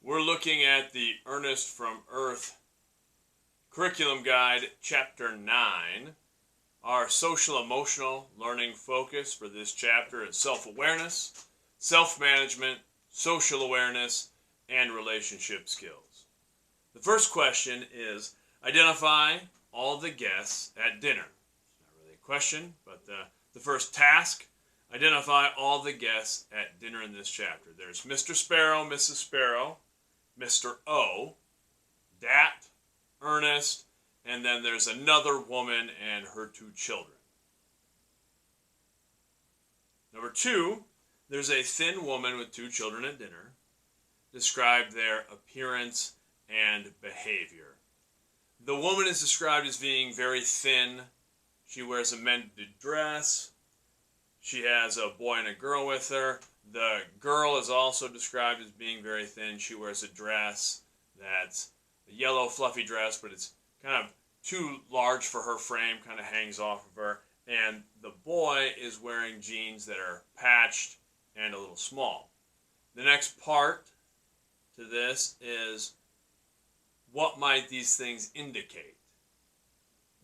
We're looking at the Ernest from Earth Curriculum Guide, Chapter 9. Our social-emotional learning focus for this chapter is self-awareness, self-management, social awareness, and relationship skills. The first question is, identify all the guests at dinner. It's not really a question, but the first task, identify all the guests at dinner in this chapter. There's Mr. Sparrow, Mrs. Sparrow, Mr. O, Dat, Ernest, and then there's another woman and her two children. Number 2, there's a thin woman with two children at dinner. Describe their appearance and behavior. The woman is described as being very thin. She wears a mended dress. She has a boy and a girl with her. The girl is also described as being very thin. She wears a dress that's a yellow fluffy dress, but it's kind of too large for her frame, kind of hangs off of her. And the boy is wearing jeans that are patched and a little small. The next part to this is, what might these things indicate?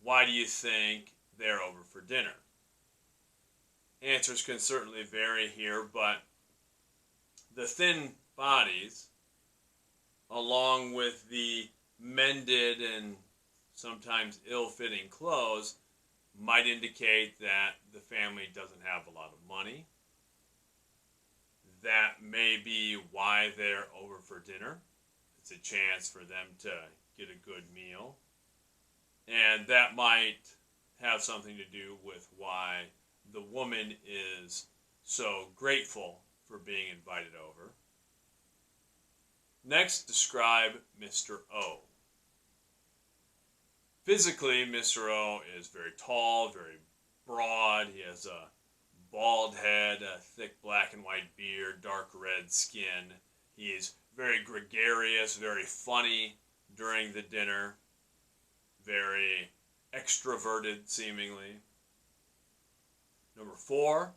Why do you think they're over for dinner? Answers can certainly vary here, but the thin bodies, along with the mended and sometimes ill-fitting clothes, might indicate that the family doesn't have a lot of money. That may be why they're over for dinner. It's a chance for them to get a good meal. And that might have something to do with why the woman is so grateful for being invited over. Next, describe Mr. O. Physically, Mr. O is very tall, very broad. He has a bald head, a thick black and white beard, dark red skin. He is very gregarious, very funny during the dinner, very extroverted seemingly. Number 4,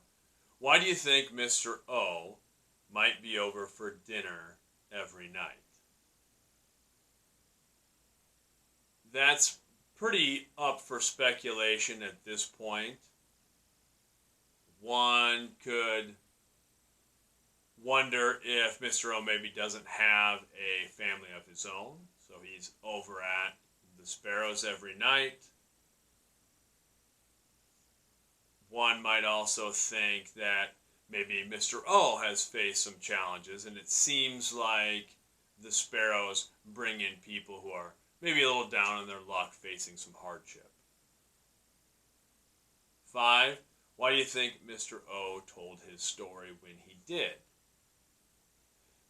why do you think Mr. O might be over for dinner every night? That's pretty up for speculation at this point. One could wonder if Mr. O maybe doesn't have a family of his own, so he's over at the Sparrows every night. One might also think that maybe Mr. O has faced some challenges, and it seems like the Sparrows bring in people who are maybe a little down on their luck, facing some hardship. 5, why do you think Mr. O told his story when he did?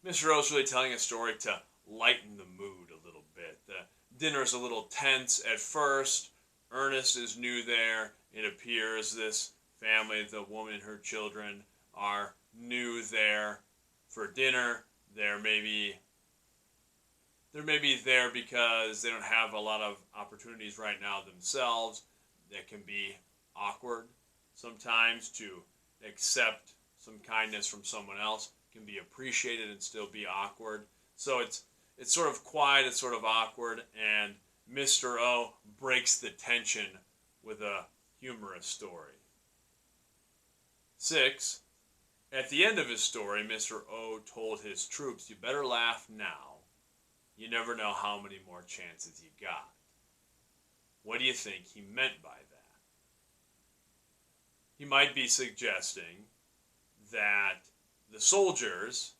Mr. O is really telling a story to lighten the mood a little bit. The dinner is a little tense at first. Ernest is new there. It appears this family, the woman and her children, are new there for dinner. They're maybe there because they don't have a lot of opportunities right now themselves. That can be awkward sometimes. To accept some kindness from someone else can be appreciated and still be awkward. So it's sort of quiet, it's sort of awkward, and Mr. O breaks the tension with a humorous story. 6, at the end of his story, Mr. O told his troops, you better laugh now. You never know how many more chances you got. What do you think he meant by that? He might be suggesting that the soldiers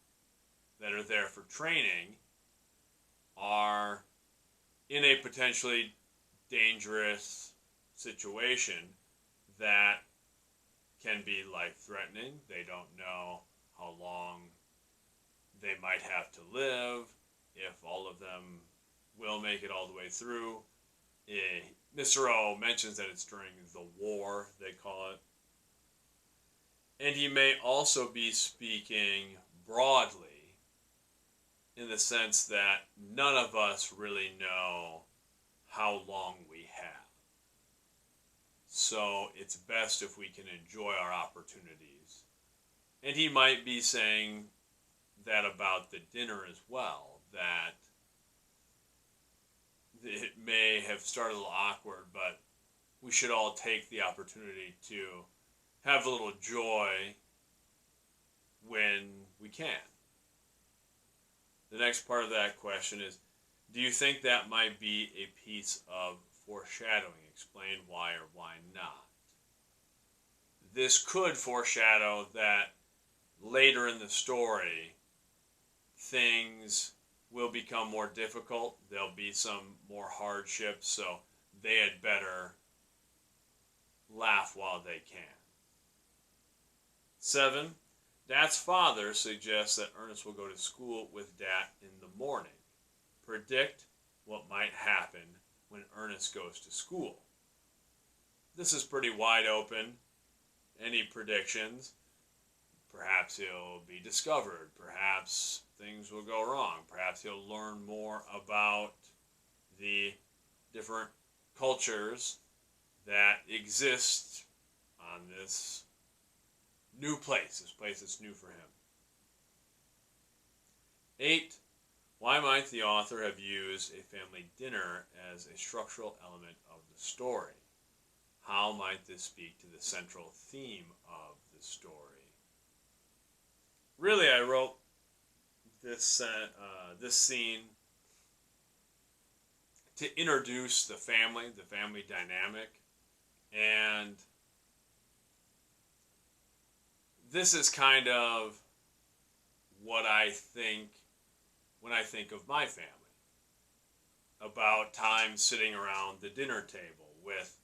that are there for training are in a potentially dangerous situation that can be life-threatening. They don't know how long they might have to live, if all of them will make it all the way through. Mr. O mentions that it's during the war, they call it. And he may also be speaking broadly in the sense that none of us really know how long we have. So it's best if we can enjoy our opportunities. And he might be saying that about the dinner as well, that it may have started a little awkward, but we should all take the opportunity to have a little joy when we can. The next part of that question is, do you think that might be a piece of foreshadowing? Explain why or why not. This could foreshadow that later in the story, things will become more difficult. There'll be some more hardships, so they had better laugh while they can. 7. Dad's father suggests that Ernest will go to school with Dad in the morning. Predict what might happen when Ernest goes to school. This is pretty wide open. Any predictions? Perhaps he'll be discovered. Perhaps things will go wrong. Perhaps he'll learn more about the different cultures that exist on this new place. This place is new for him. 8. Why might the author have used a family dinner as a structural element of the story? How might this speak to the central theme of the story? Really, I wrote this scene to introduce the family dynamic, and this is kind of what I think when I think of my family, about time sitting around the dinner table with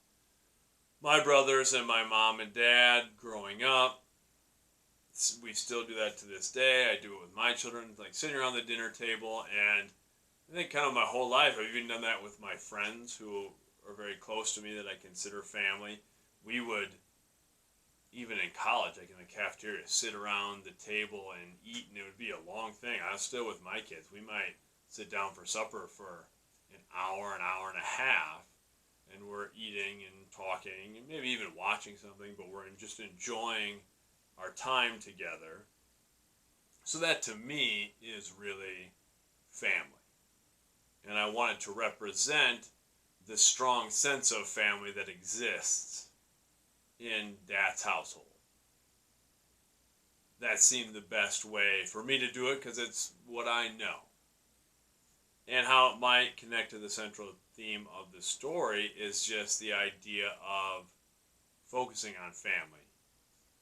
my brothers and my mom and dad growing up. We still do that to this day. I do it with my children, like sitting around the dinner table, and I think kind of my whole life I've even done that with my friends who are very close to me that I consider family. We would, even in college, like in the cafeteria, sit around the table and eat, and it would be a long thing. I was still with my kids. We might sit down for supper for an hour and a half, and we're eating and talking, and maybe even watching something, but we're just enjoying our time together. So that to me is really family. And I wanted to represent the strong sense of family that exists in Dad's household. That seemed the best way for me to do it because it's what I know. And how it might connect to the central theme of the story is just the idea of focusing on family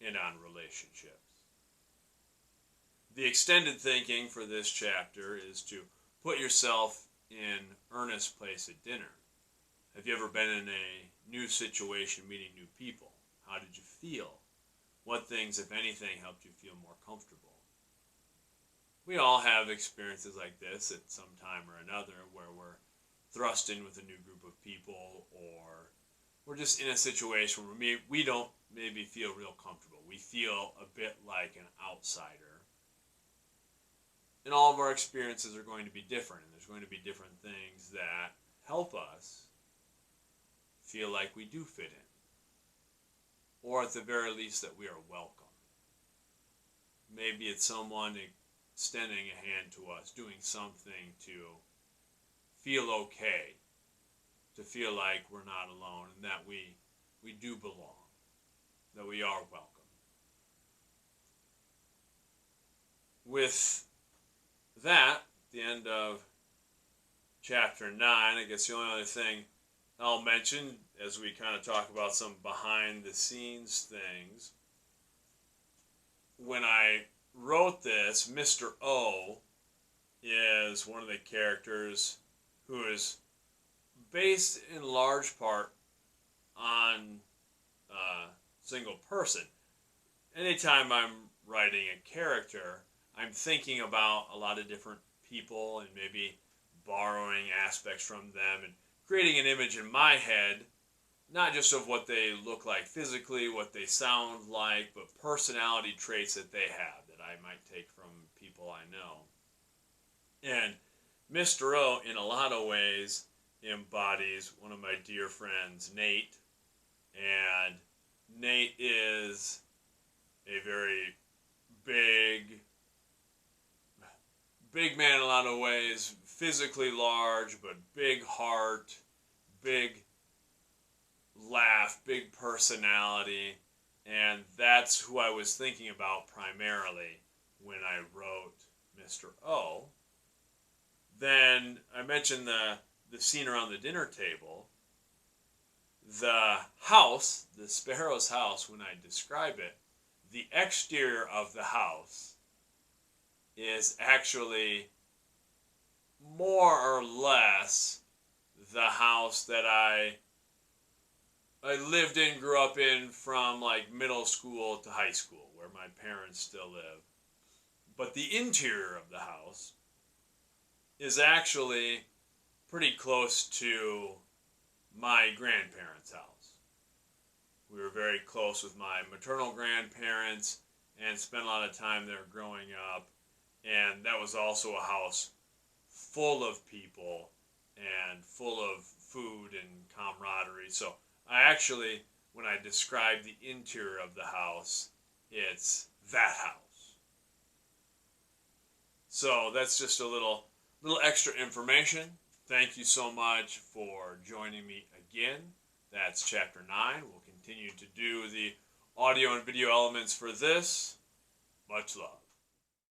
and on relationships. The extended thinking for this chapter is to put yourself in Ernest's place at dinner. Have you ever been in a new situation, meeting new people? How did you feel? What things, if anything, helped you feel more comfortable? We all have experiences like this at some time or another where we're thrust in with a new group of people, or we're just in a situation where we don't maybe feel real comfortable. We feel a bit like an outsider. And all of our experiences are going to be different, and there's going to be different things that help us feel like we do fit in, or at the very least that we are welcome. Maybe it's someone extending a hand to us, doing something to feel okay, to feel like we're not alone, and that we do belong, that we are welcome. With that, the end of chapter 9, I guess the only other thing I'll mention as we kind of talk about some behind the scenes things. When I wrote this, Mr. O is one of the characters who is based in large part on a single person. Anytime I'm writing a character, I'm thinking about a lot of different people and maybe borrowing aspects from them and creating an image in my head, not just of what they look like physically, what they sound like, but personality traits that they have that I might take from people I know. And Mr. O, in a lot of ways, embodies one of my dear friends, Nate. And Nate is a very big man in a lot of ways, physically large, but big heart, big laugh, big personality, and that's who I was thinking about primarily when I wrote Mr. O. Then I mentioned the scene around the dinner table. The house, the sparrow's house, when I describe it, the exterior of the house is actually more or less the house that I lived in, grew up in from like middle school to high school, where my parents still live. But the interior of the house is actually pretty close to my grandparents' house. We were very close with my maternal grandparents and spent a lot of time there growing up. And that was also a house full of people and full of food and camaraderie. So I actually, when I describe the interior of the house, it's that house. So that's just a little extra information. Thank you so much for joining me again. That's chapter 9. We'll continue to do the audio and video elements for this. Much love.